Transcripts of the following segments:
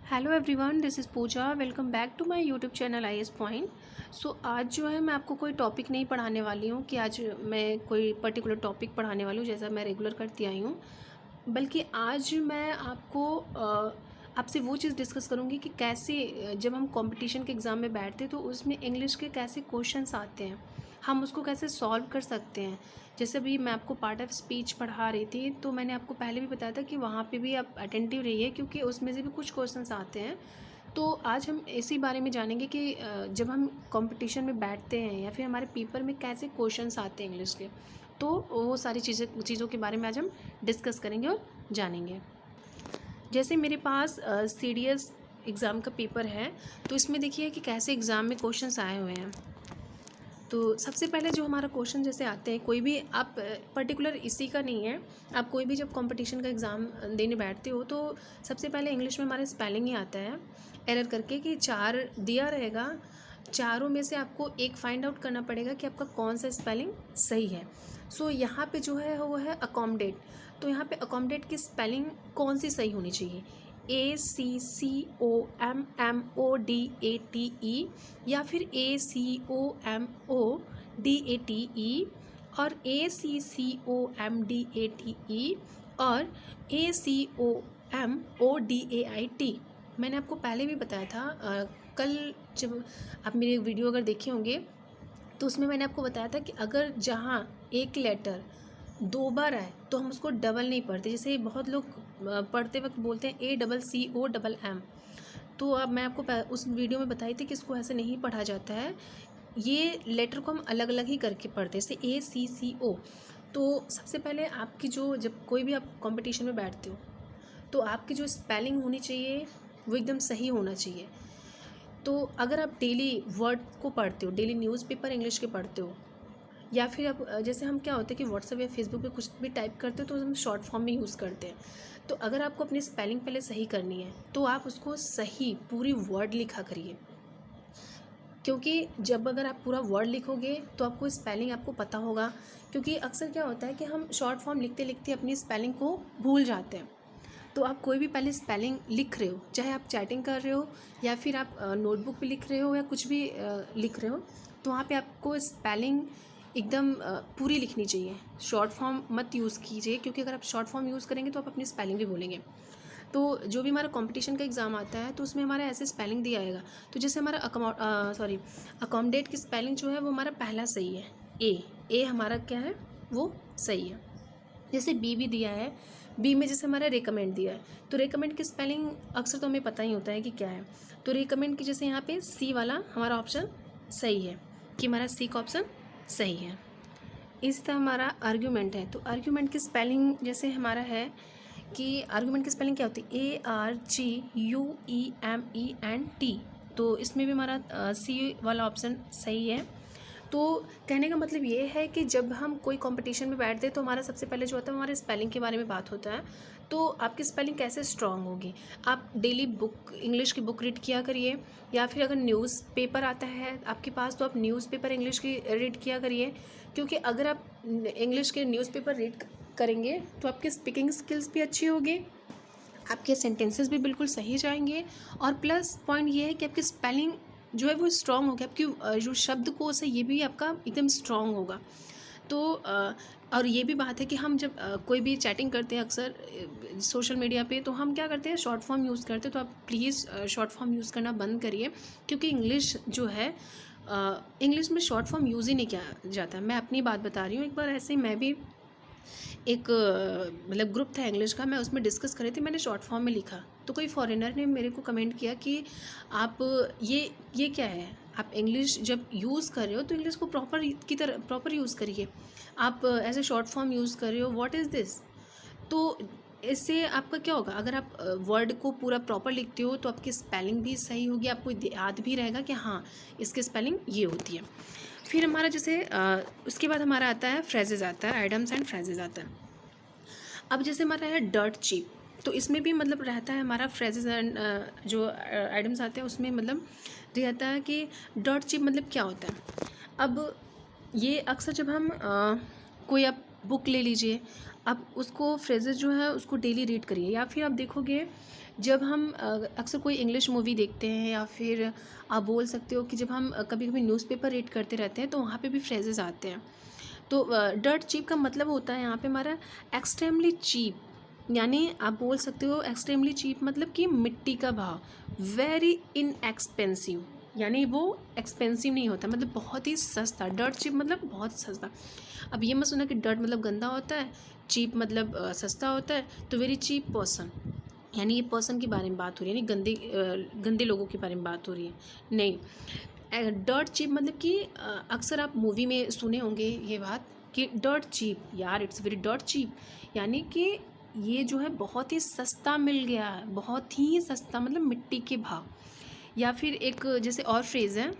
Hello everyone, this is Pooja. Welcome back to my YouTube channel IAS point. So आज जो है मैं आपको कोई टॉपिक नहीं पढ़ाने वाली हूँ कि आज मैं कोई पर्टिकुलर टॉपिक पढ़ाने वाली हूँ जैसा मैं रेगुलर करती आई हूँ, बल्कि आज मैं आपको आपसे वो चीज़ डिस्कस करूँगी कि कैसे जब हम कंपटीशन के एग्ज़ाम में बैठते हैं तो उसमें इंग्लिश के कैसे क्वेश्चंस आते हैं, हम उसको कैसे सॉल्व कर सकते हैं। जैसे अभी मैं आपको पार्ट ऑफ स्पीच पढ़ा रही थी तो मैंने आपको पहले भी बताया था कि वहाँ पे भी आप अटेंटिव रहिए क्योंकि उसमें से भी कुछ क्वेश्चंस आते हैं। तो आज हम इसी बारे में जानेंगे कि जब हम कंपटीशन में बैठते हैं या फिर हमारे पेपर में कैसे क्वेश्चंस आते हैं इंग्लिश के, तो वो सारी चीज़ों के बारे में आज हम डिस्कस करेंगे और जानेंगे। जैसे मेरे पास CDS एग्ज़ाम का पेपर है, तो इसमें देखिए कि कैसे एग्ज़ाम में क्वेश्चंस आए हुए हैं। तो सबसे पहले जो हमारा क्वेश्चन जैसे आते हैं, कोई भी आप पर्टिकुलर इसी का नहीं है, आप कोई भी जब कंपटीशन का एग्ज़ाम देने बैठते हो तो सबसे पहले इंग्लिश में हमारा स्पेलिंग ही आता है एरर करके कि 4 दिया रहेगा, चारों में से आपको एक फाइंड आउट करना पड़ेगा कि आपका कौन सा स्पेलिंग सही है। सो यहाँ पे जो है वो है अकोमडेट। तो यहाँ पे अकोमडेट की स्पेलिंग कौन सी सही होनी चाहिए, ACCOMMODATE या फिर ACOMODATE और ACCOMDATE और ACOMODAIT। मैंने आपको पहले भी बताया था, कल जब आप मेरे वीडियो अगर देखे होंगे तो उसमें मैंने आपको बताया था कि अगर जहाँ एक लेटर 2 बार आए तो हम उसको डबल नहीं पढ़ते। जैसे बहुत लोग पढ़ते वक्त बोलते हैं ACCOMM, तो अब मैं आपको उस वीडियो में बताई थी कि इसको ऐसे नहीं पढ़ा जाता है, ये लेटर को हम अलग अलग ही करके पढ़ते हैं, जैसे ACCO। तो सबसे पहले आपकी जो जब कोई भी आप कंपटीशन में बैठते हो तो आपकी जो स्पेलिंग होनी चाहिए वो एकदम सही होना चाहिए। तो अगर आप डेली वर्ड को पढ़ते हो, डेली न्यूज़पेपर इंग्लिश के पढ़ते हो, या फिर अब जैसे हम क्या होता है कि व्हाट्सएप या फेसबुक पे कुछ भी टाइप करते हो तो हम शॉर्ट फॉर्म में यूज़ करते हैं। तो अगर आपको अपनी स्पेलिंग पहले सही करनी है तो आप उसको सही पूरी वर्ड लिखा करिए, क्योंकि जब अगर आप पूरा वर्ड लिखोगे तो आपको स्पेलिंग आपको पता होगा। क्योंकि अक्सर क्या होता है कि हम शॉर्ट फॉर्म लिखते लिखते अपनी स्पेलिंग को भूल जाते हैं। तो आप कोई भी पहले स्पेलिंग लिख रहे हो, चाहे आप चैटिंग कर रहे हो या फिर आप नोटबुक पे लिख रहे हो या कुछ भी लिख रहे हो, तो वहाँ पे आपको स्पेलिंग एकदम पूरी लिखनी चाहिए। शॉर्ट फॉर्म मत यूज़ कीजिए, क्योंकि अगर आप शॉर्ट फॉर्म यूज़ करेंगे तो आप अपनी स्पेलिंग भी भूलेंगे। तो जो भी हमारा कंपटीशन का एग्ज़ाम आता है तो उसमें हमारा ऐसे स्पेलिंग दिया आएगा। तो जैसे हमारा अकोमडेट की स्पेलिंग जो है वो हमारा पहला सही है, ए हमारा क्या है वो सही है। जैसे बी भी दिया है, बी में जैसे हमारा रिकमेंड दिया है, तो रिकमेंड की स्पेलिंग अक्सर तो हमें पता ही होता है कि क्या है। तो रिकमेंड की जैसे यहाँ पे सी वाला हमारा ऑप्शन सही है, कि हमारा सी का ऑप्शन सही है। इसी तरह हमारा आर्ग्यूमेंट है, तो आर्ग्यूमेंट की स्पेलिंग जैसे हमारा है कि आर्ग्यूमेंट की स्पेलिंग क्या होती है, ARGUEMENT। तो इसमें भी हमारा सी वाला ऑप्शन सही है। तो कहने का मतलब ये है कि जब हम कोई कंपटीशन में बैठते हैं तो हमारा सबसे पहले जो होता है हमारे स्पेलिंग के बारे में बात होता है। तो आपकी स्पेलिंग कैसे स्ट्रांग होगी, आप डेली बुक इंग्लिश की बुक रीड किया करिए, या फिर अगर न्यूज़पेपर आता है आपके पास तो आप न्यूज़पेपर इंग्लिश की रीड किया करिए। क्योंकि अगर आप इंग्लिश के न्यूज़पेपर रीड करेंगे तो आपकी स्पीकिंग स्किल्स भी अच्छी होगी, आपके सेंटेंसेस भी बिल्कुल सही जाएंगे, और प्लस पॉइंट ये है कि आपकी स्पेलिंग जो है वो स्ट्रॉन्ग होगी, आपकी जो शब्दकोश है ये भी आपका एकदम स्ट्रॉन्ग होगा। तो और ये भी बात है कि हम जब कोई भी चैटिंग करते हैं अक्सर सोशल मीडिया पे, तो हम क्या करते हैं शॉर्ट फॉर्म यूज़ करते हैं। तो आप प्लीज़ शॉर्ट फॉर्म यूज़ करना बंद करिए, क्योंकि इंग्लिश जो है इंग्लिश में शॉर्ट फॉर्म यूज़ ही नहीं किया जाता। मैं अपनी बात बता रही हूँ, एक बार ऐसे ही मैं भी एक मतलब ग्रुप था इंग्लिश का, मैं उसमें डिस्कस कर रही थी, मैंने शॉर्ट फॉर्म में लिखा, तो कोई फॉरेनर ने मेरे को कमेंट किया कि आप ये क्या है, आप इंग्लिश जब यूज़ कर रहे हो तो इंग्लिश को प्रॉपर यूज़ करिए, आप ऐसे शॉर्ट फॉर्म यूज़ कर रहे हो, व्हाट इज़ दिस। तो इससे आपका क्या होगा, अगर आप वर्ड को पूरा प्रॉपर लिखते हो तो आपकी स्पेलिंग भी सही होगी, आपको याद भी रहेगा कि हाँ इसकी स्पेलिंग ये होती है। फिर हमारा जैसे उसके बाद हमारा आता है फ्रेजेस, आता है आइडम्स एंड फ्रेजेस आता है। अब जैसे हमारा है डर्ट चीप, तो इसमें भी मतलब रहता है हमारा फ्रेजेस एंड जो आइटम्स आते हैं उसमें मतलब रहता है कि डर्ट चीप मतलब क्या होता है। अब ये अक्सर जब हम कोई आप बुक ले लीजिए, आप उसको फ्रेजेस जो है उसको डेली रीड करिए। या फिर आप देखोगे जब हम अक्सर कोई इंग्लिश मूवी देखते हैं, या फिर आप बोल सकते हो कि जब हम कभी कभी न्यूज़पेपर रीड करते रहते हैं तो वहाँ पे भी फ्रेजेस आते हैं। तो डर्ट चीप का मतलब होता है यहाँ पे हमारा एक्सट्रीमली चीप, यानी आप बोल सकते हो एक्सट्रीमली चीप मतलब कि मिट्टी का भाव, वेरी इनएक्सपेंसिव, यानी वो एक्सपेंसिव नहीं होता, मतलब बहुत ही सस्ता। डर्ट चीप मतलब बहुत सस्ता। अब ये मत सुना कि डर्ट मतलब गंदा होता है, चीप मतलब सस्ता होता है। तो वेरी चीप पर्सन, यानी ये पर्सन के बारे में बात हो रही है, यानी गंदे लोगों के बारे में बात हो रही है, नहीं। डर्ट चीप मतलब कि अक्सर आप मूवी में सुने होंगे ये बात कि डर्ट चीप, यार इट्स वेरी डर्ट चीप, यानी कि ये जो है बहुत ही सस्ता मिल गया है, बहुत ही सस्ता मतलब मिट्टी के भाव। या फिर एक जैसे और फ्रेज़ है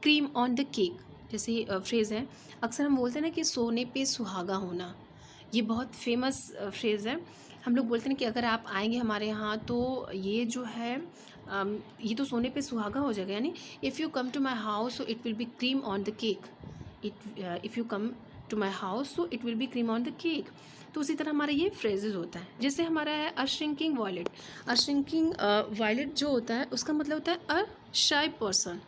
क्रीम ऑन द केक, जैसे फ्रेज़ है, अक्सर हम बोलते हैं ना कि सोने पे सुहागा होना, ये बहुत फेमस फ्रेज़ है। हम लोग बोलते हैं कि अगर आप आएंगे हमारे यहाँ तो ये जो है ये तो सोने पे सुहागा हो जाएगा, यानी if you come to my house so it will be cream on the cake, if you come to my house so it will be cream on the cake. तो उसी तरह हमारा ये फ्रेजेस होता है। जैसे हमारा है अ श्रिंकिंग वॉयलेट, अ श्रिंकिंग वॉयलेट जो होता है उसका मतलब होता है अ शाय पर्सन,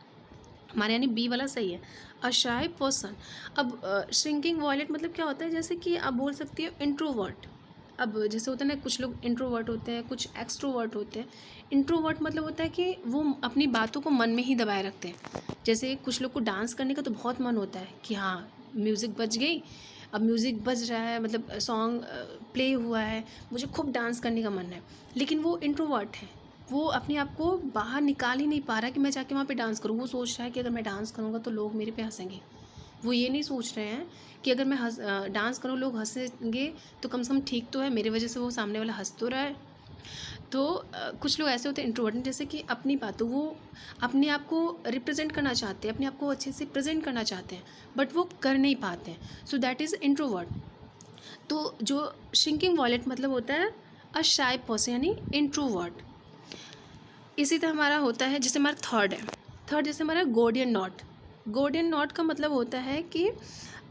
हमारे यानी बी वाला सही है, अ शाय पर्सन। अब श्रिंकिंग वॉयलेट मतलब क्या होता है, जैसे कि आप बोल सकती हो इंट्रोवर्ट। अब जैसे होता है ना, कुछ लोग इंट्रोवर्ट होते हैं, कुछ एक्सट्रोवर्ट होते हैं। इंट्रोवर्ट मतलब होता है कि वो अपनी बातों को मन में ही दबाए रखते हैं। जैसे कुछ लोग को डांस करने का तो बहुत मन होता है कि हाँ म्यूज़िक बज गई, अब म्यूज़िक बज रहा है, मतलब सॉन्ग प्ले हुआ है, मुझे खूब डांस करने का मन है, लेकिन वो इंट्रोवर्ट है, वो अपने आप को बाहर निकाल ही नहीं पा रहा कि मैं जाके वहाँ पे डांस करूँ। वो सोच रहा है कि अगर मैं डांस करूँगा तो लोग मेरे पे हंसेंगे। वो ये नहीं सोच रहे हैं कि अगर मैं डांस करूँ लोग हंसेंगे तो कम से कम ठीक तो है, मेरी वजह से वो सामने वाला हंस तो रहा है। तो कुछ लोग ऐसे होते हैं इंट्रोवर्ट, जैसे कि अपनी बातों वो अपने आप को रिप्रेजेंट करना चाहते हैं, अपने आप को अच्छे से प्रेजेंट करना चाहते हैं, बट वो कर नहीं पाते हैं, सो दैट इज़ इंट्रोवर्ट। तो जो श्रिंकिंग वॉलेट मतलब होता है अ शाय पर्सन, यानी इंट्रोवर्ट। इसी तरह हमारा होता है, जैसे हमारा थर्ड है, थर्ड जैसे हमारा गोर्डियन नॉट। गोर्डियन नॉट का मतलब होता है कि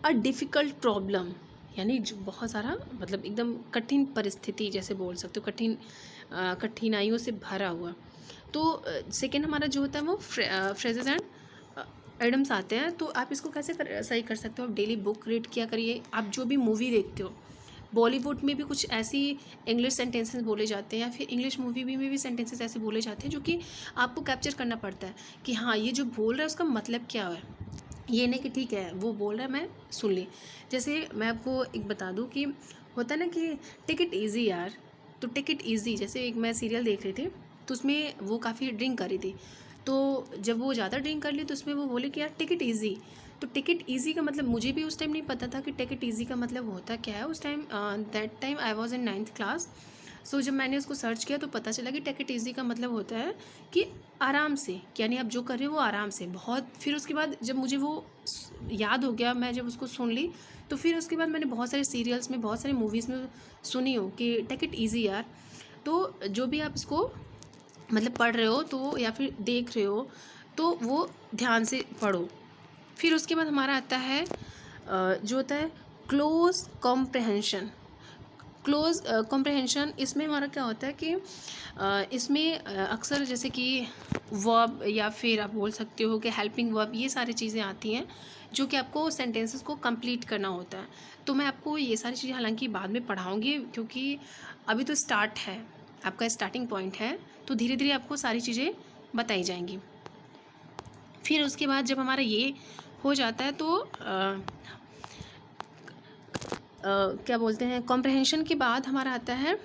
अ डिफ़िकल्ट प्रॉब्लम, यानी जो बहुत सारा मतलब एकदम कठिन परिस्थिति जैसे बोल सकते हो, कठिनाइयों से भरा हुआ। तो सेकेंड हमारा जो होता है वो फ्रेजेस एंड एडम्स आते हैं। तो आप इसको कैसे सही कर सकते हो, आप डेली बुक रीड किया करिए। आप जो भी मूवी देखते हो, बॉलीवुड में भी कुछ ऐसी इंग्लिश सेंटेंसेस बोले जाते हैं, या फिर इंग्लिश मूवी में भी सेंटेंसेस ऐसे बोले जाते हैं जो कि आपको कैप्चर करना पड़ता है कि हाँ ये जो बोल रहा है उसका मतलब क्या है। ये नहीं कि ठीक है वो बोल रहा है मैं सुन ली। जैसे मैं आपको एक बता दूं कि होता है ना कि टेक इट ईजी यार, तो टेक इट ईजी, जैसे एक मैं सीरियल देख रही थी तो उसमें वो काफ़ी ड्रिंक कर रही थी, तो जब वो ज़्यादा ड्रिंक कर ली तो उसमें वो बोले कि यार टेक इट ईजी। तो टेक इट ईजी का मतलब मुझे भी उस टाइम नहीं पता था कि टेक इट ईजी का मतलब होता क्या है। उस time that time I was in 9th class. So जब मैंने उसको सर्च किया तो पता चला कि टेक इट ईजी का मतलब होता है कि आराम से, यानी आप जो कर रहे हो वो आराम से बहुत। फिर उसके बाद जब मुझे वो याद हो गया, मैं जब उसको सुन ली तो फिर उसके बाद मैंने बहुत सारे सीरियल्स में, बहुत सारे मूवीज़ में सुनी हो कि टेक इट ईजी यार। तो जो भी आप इसको मतलब पढ़ रहे हो तो या फिर देख रहे हो तो वो ध्यान से पढ़ो। फिर उसके बाद हमारा आता है जो होता है क्लोज कॉम्प्रहेंशन। क्लोज कॉम्प्रहेंशन, इसमें हमारा क्या होता है कि इसमें अक्सर जैसे कि वर्ब या फिर आप बोल सकते हो कि हेल्पिंग वर्ब, ये सारी चीज़ें आती हैं जो कि आपको सेंटेंसेस को कंप्लीट करना होता है। तो मैं आपको ये सारी चीज़ें हालांकि बाद में पढ़ाऊँगी, क्योंकि अभी तो स्टार्ट है, आपका स्टार्टिंग पॉइंट है, तो धीरे धीरे आपको सारी चीज़ें बताई जाएंगी। फिर उसके बाद जब हमारा ये हो जाता है तो क्या बोलते हैं, कॉम्प्रहेंशन के बाद हमारा आता है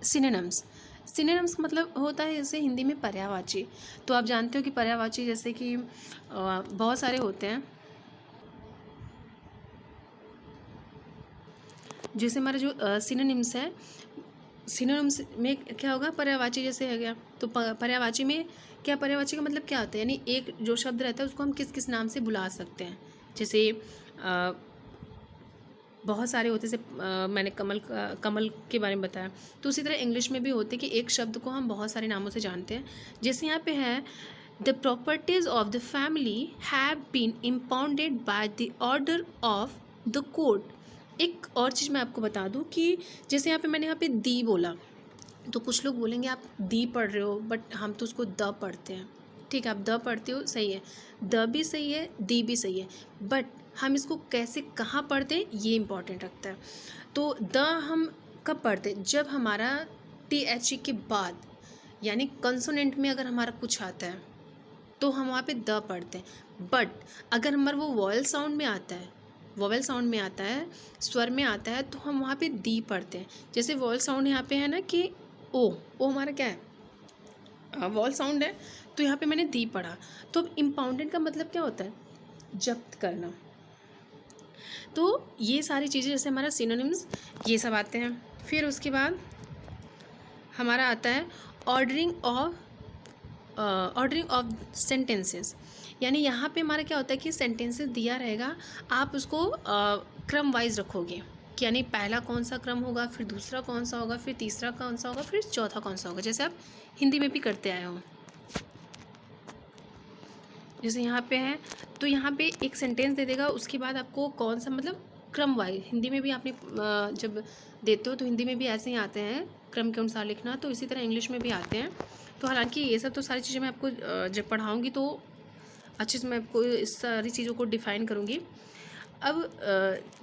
सिनोनिम्स। सिनोनिम्स मतलब होता है जैसे हिंदी में पर्यायवाची। तो आप जानते हो कि पर्यायवाची जैसे कि बहुत सारे होते हैं। जैसे हमारा जो सिनोनिम्स है, सिनोनिम्स में क्या होगा, पर्यायवाची जैसे हो गया। तो पर्यायवाची में क्या, पर्यायवाची का मतलब क्या होता है, यानी एक जो शब्द रहता है उसको हम किस किस नाम से बुला सकते हैं। जैसे बहुत सारे होते, जैसे मैंने कमल के बारे में बताया, तो उसी तरह इंग्लिश में भी होते कि एक शब्द को हम बहुत सारे नामों से जानते हैं। जैसे यहाँ पे है the properties of the family have been impounded by the order of the court एक और चीज़ मैं आपको बता दूं कि जैसे यहाँ पे मैंने यहाँ पे दी बोला, तो कुछ लोग बोलेंगे आप दी पढ़ रहे हो, बट हम तो उसको द पढ़ते हैं। ठीक है, आप द पढ़ते हो, सही है, द भी सही है, दी भी सही है, बट हम इसको कैसे कहाँ पढ़ते हैं ये इंपॉर्टेंट रखता है। तो द हम कब पढ़ते हैं? जब हमारा THE के बाद यानी कंसोनेंट में अगर हमारा कुछ आता है तो हम वहाँ पे द पढ़ते हैं। बट अगर हमारा वो वॉवल साउंड में आता है, वॉवल साउंड में आता है, स्वर में आता है, तो हम वहाँ पे दी पढ़ते हैं। जैसे वॉवल साउंड यहाँ पे है ना कि ओ हमारा क्या है, वॉवल साउंड है, तो यहाँ पे मैंने दी पढ़ा। तो अब इम्पाउंडेड का मतलब क्या होता है? जब्त करना। तो ये सारी चीज़ें जैसे हमारा सिनोनिम्स ये सब आते हैं। फिर उसके बाद हमारा आता है ऑर्डरिंग ऑफ सेंटेंसेस, यानी यहाँ पे हमारा क्या होता है कि सेंटेंसेस दिया रहेगा, आप उसको क्रम वाइज रखोगे कि यानी पहला कौन सा क्रम होगा, फिर दूसरा कौन सा होगा, फिर तीसरा कौन सा होगा, फिर चौथा कौन सा होगा, जैसे आप हिंदी में भी करते आए हो। जैसे यहाँ पे है तो यहाँ पे एक सेंटेंस दे देगा, उसके बाद आपको कौन सा मतलब क्रम वाइज, हिंदी में भी आपने जब देते हो तो हिंदी में भी ऐसे ही आते हैं क्रम के अनुसार लिखना, तो इसी तरह इंग्लिश में भी आते हैं। तो हालांकि ये सब तो सारी चीज़ें मैं आपको जब पढ़ाऊँगी तो अच्छे से मैं आपको इस सारी चीज़ों को डिफ़ाइन करूँगी। अब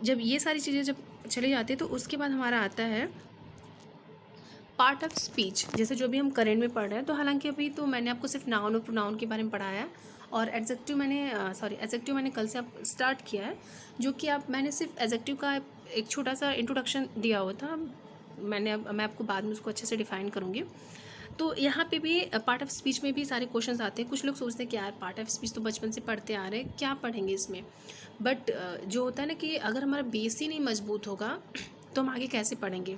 जब ये सारी चीज़ें जब चली जाती है तो उसके बाद हमारा आता है पार्ट ऑफ स्पीच, जैसे जो भी हम करेंट में पढ़ रहे हैं। तो हालांकि अभी तो मैंने आपको सिर्फ नाउन और प्रोनाउन के बारे में पढ़ाया है, और एडजेक्टिव मैंने कल से आप स्टार्ट किया है, जो कि मैंने सिर्फ एडजेक्टिव का एक छोटा सा इंट्रोडक्शन दिया हुआ था। मैं आपको बाद में उसको अच्छे से डिफ़ाइन करूँगी। तो यहाँ पे भी पार्ट ऑफ स्पीच में भी सारे क्वेश्चंस आते हैं। कुछ लोग सोचते हैं कि यार पार्ट ऑफ स्पीच तो बचपन से पढ़ते आ रहे हैं, क्या पढ़ेंगे इसमें। बट जो होता है ना कि अगर हमारा बेस ही नहीं मजबूत होगा तो हम आगे कैसे पढ़ेंगे।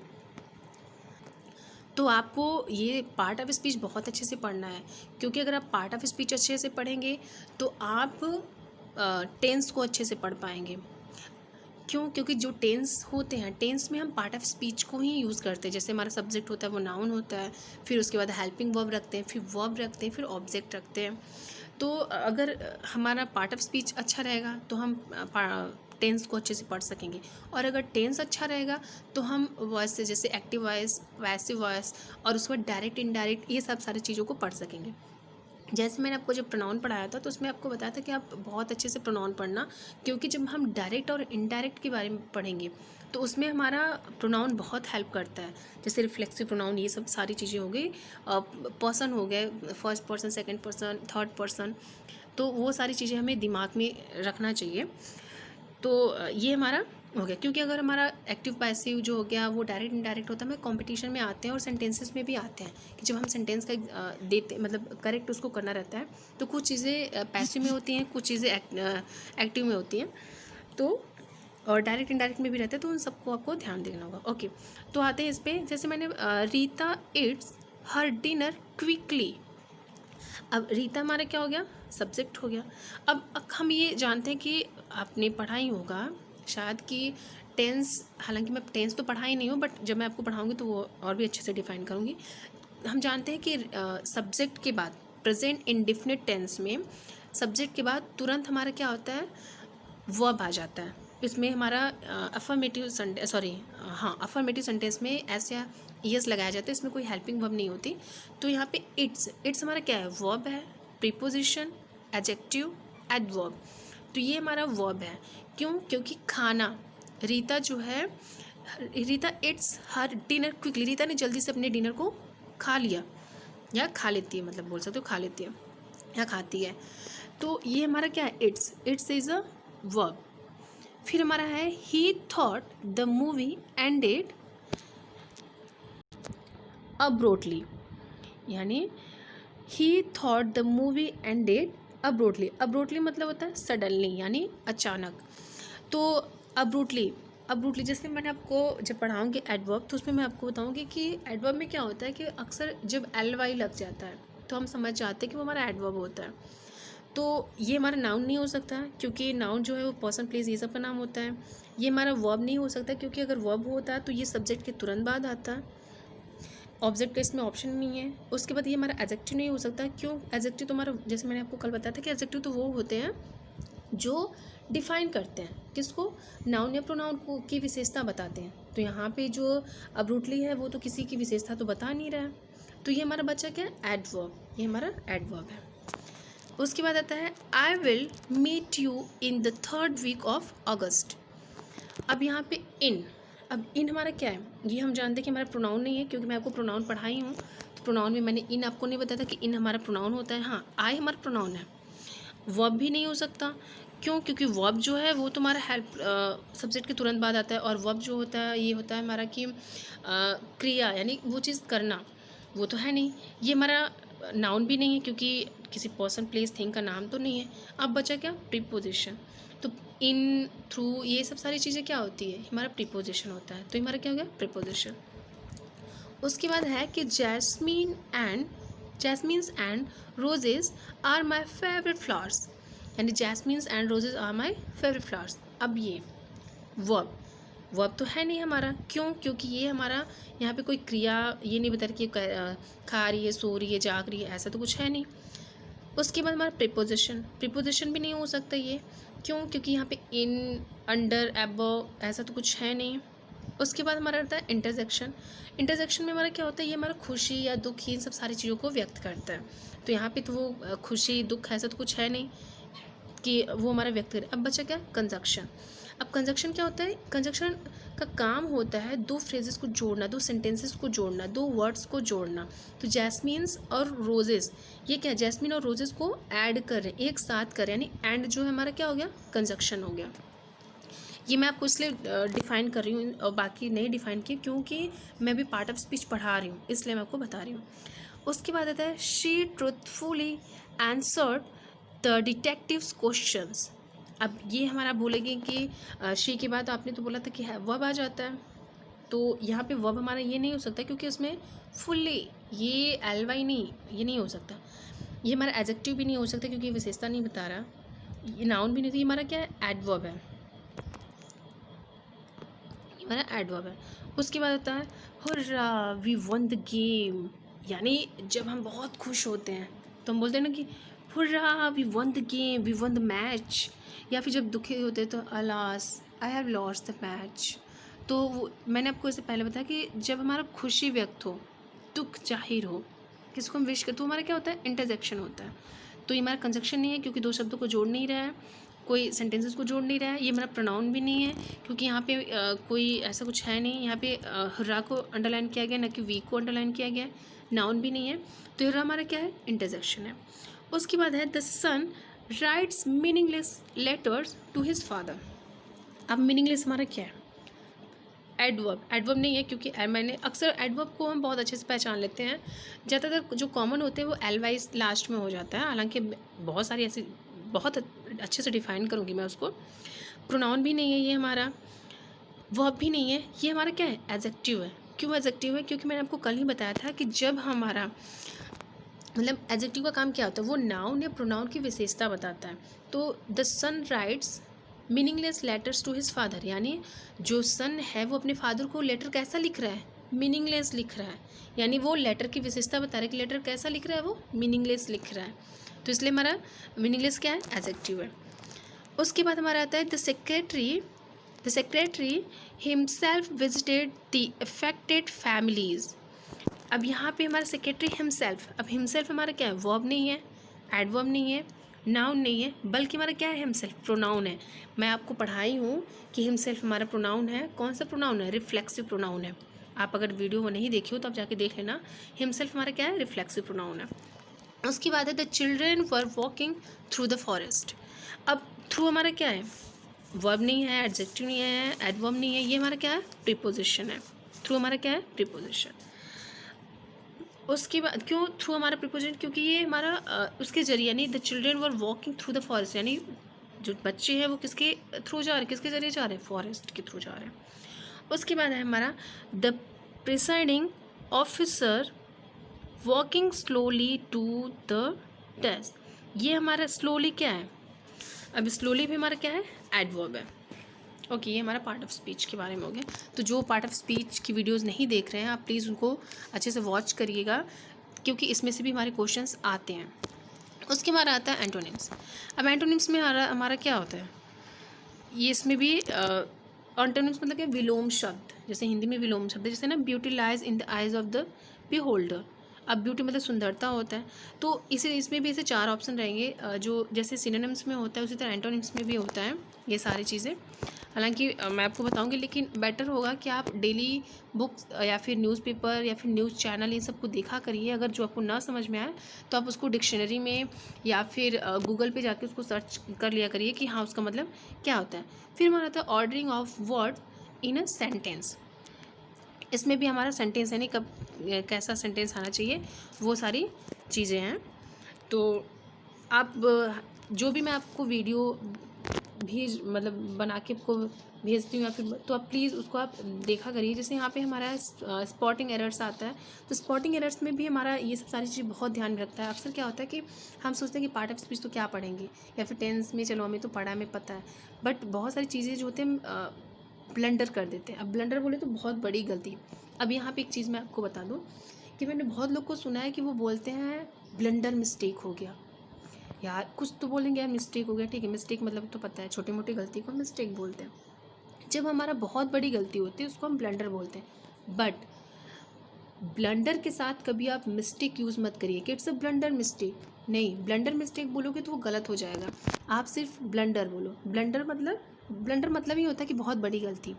तो आपको ये पार्ट ऑफ स्पीच बहुत अच्छे से पढ़ना है, क्योंकि अगर आप पार्ट ऑफ स्पीच अच्छे से पढ़ेंगे तो आप टेंस को अच्छे से पढ़ पाएंगे। क्यों? क्योंकि जो टेंस होते हैं, टेंस में हम पार्ट ऑफ स्पीच को ही यूज़ करते हैं। जैसे हमारा सब्जेक्ट होता है वो नाउन होता है, फिर उसके बाद हेल्पिंग वर्ब रखते हैं, फिर वर्ब रखते हैं, फिर ऑब्जेक्ट रखते हैं। तो अगर हमारा पार्ट ऑफ स्पीच अच्छा रहेगा तो हम टेंस को अच्छे से पढ़ सकेंगे, और अगर टेंस अच्छा रहेगा तो हम वॉइस से जैसे एक्टिव वॉइस, पैसिव वॉइस, और उसके बाद डायरेक्ट इनडायरेक्ट, ये सब सारी चीज़ों को पढ़ सकेंगे। जैसे मैंने आपको जब प्रोनाउन पढ़ाया था तो उसमें आपको बताया था कि आप बहुत अच्छे से प्रोनाउन पढ़ना, क्योंकि जब हम डायरेक्ट और इनडायरेक्ट के बारे में पढ़ेंगे तो उसमें हमारा प्रोनाउन बहुत हेल्प करता है। जैसे रिफ्लेक्सिव प्रोनाउन, ये सब सारी चीज़ें हो गई, पर्सन हो गए, first person, second person, third person, तो वो सारी चीज़ें हमें दिमाग में रखना चाहिए। तो ये हमारा हो गया, क्योंकि अगर हमारा एक्टिव पैसिव जो हो गया वो डायरेक्ट इनडायरेक्ट होता है, हमें कंपटीशन में आते हैं और सेंटेंसेस में भी आते हैं कि जब हम सेंटेंस का देते मतलब करेक्ट उसको करना रहता है, तो कुछ चीज़ें पैसिव में होती हैं, कुछ चीज़ें एक्टिव में होती हैं, तो और डायरेक्ट इनडायरेक्ट में भी रहते हैं, तो उन सबको आपको ध्यान देना होगा। ओके, तो आते हैं इस पर। जैसे मैंने Rita it's her dinner quickly. अब रीता हमारा क्या हो गया? सब्जेक्ट हो गया। अब हम ये जानते हैं कि आपने पढ़ा ही होगा शायद कि टेंस, हालांकि मैं टेंस तो पढ़ा ही नहीं हूँ, बट जब मैं आपको पढ़ाऊँगी तो वो और भी अच्छे से डिफाइन करूँगी। हम जानते हैं कि सब्जेक्ट के बाद प्रेजेंट इंडेफिनिट टेंस में सब्जेक्ट के बाद तुरंत हमारा क्या होता है? वर्ब आ जाता है। इसमें हमारा अफर्मेटिव सेंटेंस में एस या यस लगाया जाता है, इसमें कोई हेल्पिंग वर्ब नहीं होती। तो यहाँ पे इट्स हमारा क्या है? वर्ब है, प्रीपोजिशन, एडजेक्टिव, एडवर्ब। तो ये हमारा वर्ब है। क्यों? क्योंकि खाना, रीता जो है, Rita it's her dinner quickly, Rita ने जल्दी से अपने डिनर को खा लिया, या खा लेती है, मतलब बोल सकते हो खा लेती है या खाती है। तो ये हमारा क्या है? It's is a verb. फिर हमारा है he thought the movie ended abroadly, यानी he thought the movie ended abroadly. Abroadly मतलब होता है सडनली, यानी अचानक। तो अब्रूटली जैसे मैंने आपको जब पढ़ाऊँगी एडवर्ब, तो उसमें मैं आपको बताऊँगी कि एडवर्ब में क्या होता है कि अक्सर जब ly लग जाता है तो हम समझ जाते हैं कि वो हमारा एडवर्ब होता है। तो ये हमारा नाउन नहीं हो सकता, क्योंकि नाउन जो है वो पर्सन, प्लेस, ये सब का नाम होता है। ये हमारा वर्ब नहीं हो सकता, क्योंकि अगर वर्ब होता है तो ये सब्जेक्ट के तुरंत बाद आता है, ऑब्जेक्ट का इसमें ऑप्शन नहीं है। उसके बाद ये हमारा एडजेक्टिव नहीं हो सकता। क्यों? एडजेक्टिव तो हमारा, जैसे मैंने आपको कल बताया था कि एडजेक्टिव तो वो होते हैं जो डिफाइन करते हैं किसको, नाउन या प्रोनाउन को की विशेषता बताते हैं। तो यहाँ पे जो अब्रूटली है वो तो किसी की विशेषता तो बता नहीं रहा है, तो ये हमारा बच्चा क्या है, एडवर्ब, ये हमारा एडवर्ब है। उसके बाद आता है I will meet you in the 3rd week of August. अब यहाँ पे इन, अब इन हमारा क्या है, ये हम जानते हैं कि हमारा प्रोनाउन नहीं है, क्योंकि मैं आपको प्रोनाउन पढ़ाई हूँ। तो प्रोनाउन में मैंने इन आपको नहीं बताया था कि इन हमारा प्रोनाउन होता है। हाँ, आई हमारा प्रोनाउन है। वर्ब भी नहीं हो सकता, क्यों, क्योंकि वर्ब जो है वो तुम्हारा हेल्प सब्जेक्ट के तुरंत बाद आता है, और वर्ब जो होता है ये होता है हमारा कि क्रिया, यानी वो चीज़ करना, वो तो है नहीं। ये हमारा नाउन भी नहीं है, क्योंकि किसी पर्सन प्लेस थिंग का नाम तो नहीं है। अब बचा क्या, प्रीपोजिशन। तो इन, थ्रू, ये सब सारी चीज़ें क्या होती है, हमारा प्रीपोजिशन होता है। तो हमारा क्या हो गया, प्रीपोजिशन। उसके बाद है कि jasmines and roses are my favourite flowers, यानी jasmines and roses are my favourite flowers. अब ये वर्ब तो है नहीं हमारा, क्यों, क्योंकि ये हमारा यहाँ पे कोई क्रिया ये नहीं बता रही कि खा रही है, सो रही है, जाग रही है, ऐसा तो कुछ है नहीं। उसके बाद हमारा प्रीपोजिशन भी नहीं हो सकता ये, क्यों, क्योंकि यहाँ पे इन, अंडर, एबव, ऐसा तो कुछ है नहीं। उसके बाद हमारा आता है इंटरजेक्शन में हमारा क्या होता है, ये हमारा खुशी या दुख, इन सब सारी चीज़ों को व्यक्त करता है। तो यहाँ पे तो वो खुशी दुख ऐसा तो कुछ है नहीं कि वो हमारा व्यक्त करे। अब बचा क्या, कंजक्शन। अब कंजक्शन क्या होता है, कंजक्शन का काम होता है दो फ्रेजेस को जोड़ना, दो सेंटेंसेस को जोड़ना, दो वर्ड्स को जोड़ना। तो जैस्मीन्स और रोजेस, ये क्या, जैस्मिन और रोजेस को ऐड कर रहे हैं, एक साथ कर रहे हैं, यानी एंड जो है हमारा क्या हो गया, कंजक्शन हो गया। ये मैं आपको इसलिए डिफ़ाइन कर रही हूँ और बाकी नहीं डिफ़ाइन की, क्योंकि मैं भी पार्ट ऑफ स्पीच पढ़ा रही हूँ, इसलिए मैं आपको बता रही हूँ। उसके बाद आता है she truthfully answered the detectives questions. अब ये हमारा बोलेंगे कि शी के बाद आपने तो बोला था कि वर्ब आ जाता है, तो यहाँ पे वर्ब हमारा ये नहीं हो सकता, क्योंकि उसमें फुल्ली ये एलवाई नहीं, ये नहीं हो सकता। ये हमारा एडजेक्टिव भी नहीं हो सकता, क्योंकि विशेषता नहीं बता रहा। ये नाउन भी नहीं, तो ये हमारा क्या है, एडवर्ब है, हमारा एडवर्ब है। उसके बाद आता है hurrah we won the game, यानी जब हम बहुत खुश होते हैं तो हम बोलते हैं ना कि hurrah we won the game, we won the match. या फिर जब दुखी होते हैं तो alas I have lost the match. तो वो मैंने आपको इससे पहले बताया कि जब हमारा खुशी व्यक्त हो, दुख जाहिर हो, किसको हम विश करते, तो हमारा क्या होता है, इंटरजेक्शन होता है। तो ये हमारा कंजक्शन नहीं है, क्योंकि दो शब्दों को जोड़ नहीं रहा है, कोई सेंटेंसेस को जोड़ नहीं रहा है। ये हमारा प्रोनाउन भी नहीं है, क्योंकि यहाँ पे कोई ऐसा कुछ है नहीं। यहाँ पे हुर्रा को अंडरलाइन किया गया, ना कि वी को अंडरलाइन किया गया। नाउन भी नहीं है, तो हुर्रा हमारा क्या है, इंटरजेक्शन है। उसके बाद है the son writes meaningless letters to his father. अब मीनिंगलेस हमारा क्या है, एडवर्ब नहीं है, क्योंकि मैंने अक्सर एडवर्ब को हम बहुत अच्छे से पहचान लेते हैं। ज़्यादातर जो कॉमन होते हैं वो एल वाइज लास्ट में हो जाता है, हालांकि बहुत सारी ऐसी, बहुत अच्छे से डिफाइन करूँगी मैं उसको। प्रोनाउन भी नहीं है ये हमारा, वर्ब भी नहीं है, ये हमारा क्या है, एडजेक्टिव है। क्यों एडजेक्टिव है, क्योंकि मैंने आपको कल ही बताया था कि जब हमारा मतलब एडजेक्टिव का काम क्या होता है, वो नाउन या प्रोनाउन की विशेषता बताता है। तो the son writes meaningless letters to his father, यानी जो सन है वो अपने फादर को लेटर कैसा लिख रहा है, मीनिंगलेस लिख रहा है। यानी वो लेटर की विशेषता बता रहा है कि लेटर कैसा लिख रहा है, वो मीनिंगलेस लिख रहा है। तो इसलिए हमारा मीनिंगलेस क्या है, एडजेक्टिव है। उसके बाद हमारा आता है the secretary himself visited the affected families. अब यहाँ पे हमारा सेक्रेटरी हिमसेल्फ, अब हिमसेल्फ हमारा क्या है, वर्ब नहीं है, एडवर्ब नहीं है, नाउन नहीं है, बल्कि हमारा क्या है, हिमसेल्फ प्रोनाउन है। मैं आपको पढ़ाई हूँ कि हिमसेल्फ हमारा प्रोनाउन है। कौन सा प्रोनाउन है, रिफ्लेक्सिव प्रोनाउन है। आप अगर वीडियो वो नहीं देखी हो तो आप जाके देख लेना। हिमसेल्फ हमारा क्या है, रिफ्लेक्सिव प्रोनाउन है। उसके बाद है the children were walking through the forest. अब थ्रू हमारा क्या है, वर्ब नहीं है, एडजेक्टिव नहीं है, एडवर्ब नहीं है, ये हमारा क्या है, प्रीपोजिशन है। थ्रू हमारा क्या है, प्रीपोजिशन। उसके बाद क्यों थ्रू हमारा प्रीपोजिशन, क्योंकि ये हमारा उसके जरिए, यानी the children were walking through the forest, यानी जो बच्चे हैं वो किसके थ्रू जा रहे हैं, किसके जरिए जा रहे हैं, फॉरेस्ट के थ्रू जा रहे हैं। उसके बाद है हमारा the presiding officer walking slowly to the desk. ये हमारा स्लोली क्या है, अब स्लोली भी हमारा क्या है, एडवर्ब है। ओके, ये हमारा पार्ट ऑफ स्पीच के बारे में हो गया। तो जो पार्ट ऑफ स्पीच की वीडियोस नहीं देख रहे हैं आप प्लीज़ उनको अच्छे से वॉच करिएगा, क्योंकि इसमें से भी हमारे क्वेश्चंस आते हैं। उसके बाद आता है एंटोनिम्स। अब एंटोनिम्स में हमारा क्या होता है, ये इसमें भी एंटोनिम्स मतलब क्या, विलोम शब्द। जैसे हिंदी में विलोम शब्द है, जैसे ना beauty lies in the eyes of the beholder. अब ब्यूटी मतलब सुंदरता होता है, तो इसे इसमें भी ऐसे 4 ऑप्शन रहेंगे जो जैसे सिनोनिम्स में होता है उसी तरह एंटोनिम्स में भी होता है ये सारी चीज़ें। हालांकि मैं आपको बताऊंगी, लेकिन बेटर होगा कि आप डेली बुक्स या फिर न्यूज़पेपर या फिर न्यूज़ चैनल इन सबको देखा करिए। अगर जो आपको ना समझ में आए तो आप उसको डिक्शनरी में या फिर गूगल पे जाके उसको सर्च कर लिया करिए कि हाँ उसका मतलब क्या होता है। फिर हमारा आता है ordering of word in a sentence. इसमें भी हमारा सेंटेंस यानी कब कैसा सेंटेंस आना चाहिए वो सारी चीज़ें हैं। तो आप जो भी मैं आपको वीडियो मतलब बना के आपको भेजती हूँ या फिर, तो आप प्लीज़ उसको आप देखा करिए। जैसे यहाँ पे हमारा स्पॉटिंग एरर्स आता है, तो स्पॉटिंग एरर्स में भी हमारा ये सब सारी चीज़ें बहुत ध्यान में रखता है। अक्सर क्या होता है कि हम सोचते हैं कि पार्ट ऑफ स्पीच तो क्या पढ़ेंगे, या फिर टेंस में चलो हमें तो पढ़ा, हमें पता है, बट बहुत सारी चीज़ें जो होते हैं ब्लंडर कर देते हैं। अब ब्लंडर बोले तो बहुत बड़ी गलती। अब यहाँ पे एक चीज़ मैं आपको बता दूँ कि मैंने बहुत लोग को सुना है कि वो बोलते हैं ब्लंडर मिस्टेक हो गया। यार कुछ तो बोलेंगे यार मिस्टेक हो गया, ठीक है, मिस्टेक मतलब तो पता है, छोटी मोटी गलती को मिस्टेक बोलते हैं। जब हमारा बहुत बड़ी गलती होती है उसको हम ब्लंडर बोलते हैं। बट ब्लंडर के साथ कभी आप मिस्टेक यूज़ मत करिए कि इट्स अ ब्लंडर मिस्टेक। नहीं, ब्लंडर मिस्टेक बोलोगे तो वो गलत हो जाएगा। आप सिर्फ ब्लंडर बोलो। ब्लंडर मतलब ही होता है कि बहुत बड़ी गलती।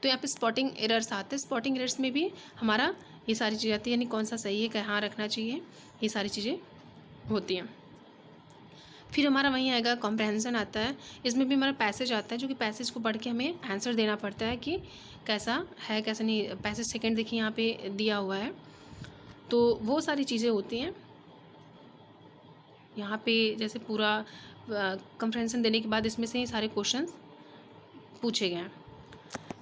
तो यहाँ पे स्पॉटिंग एरर्स आते हैं। स्पॉटिंग एरर्स में भी हमारा ये सारी चीज़ें आती है, यानी कौन सा सही है, कहाँ रखना चाहिए, ये सारी चीज़ें होती हैं। फिर हमारा वहीं आएगा कॉम्प्रहेंसन आता है। इसमें भी हमारा पैसेज आता है, जो कि पैसेज को पढ़ के हमें आंसर देना पड़ता है कि कैसा है कैसा नहीं। पैसेज सेकंड देखिए यहाँ पे दिया हुआ है, तो वो सारी चीज़ें होती हैं यहाँ पे। जैसे पूरा कॉम्प्रहेंसन देने के बाद इसमें से ही सारे क्वेश्चन पूछे गए हैं।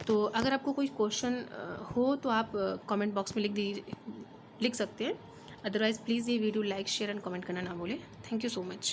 तो अगर आपको कोई क्वेश्चन हो तो आप कमेंट बॉक्स में लिख सकते हैं। अदरवाइज़ प्लीज़ ये video like share and comment करना ना भूलें। Thank you so much.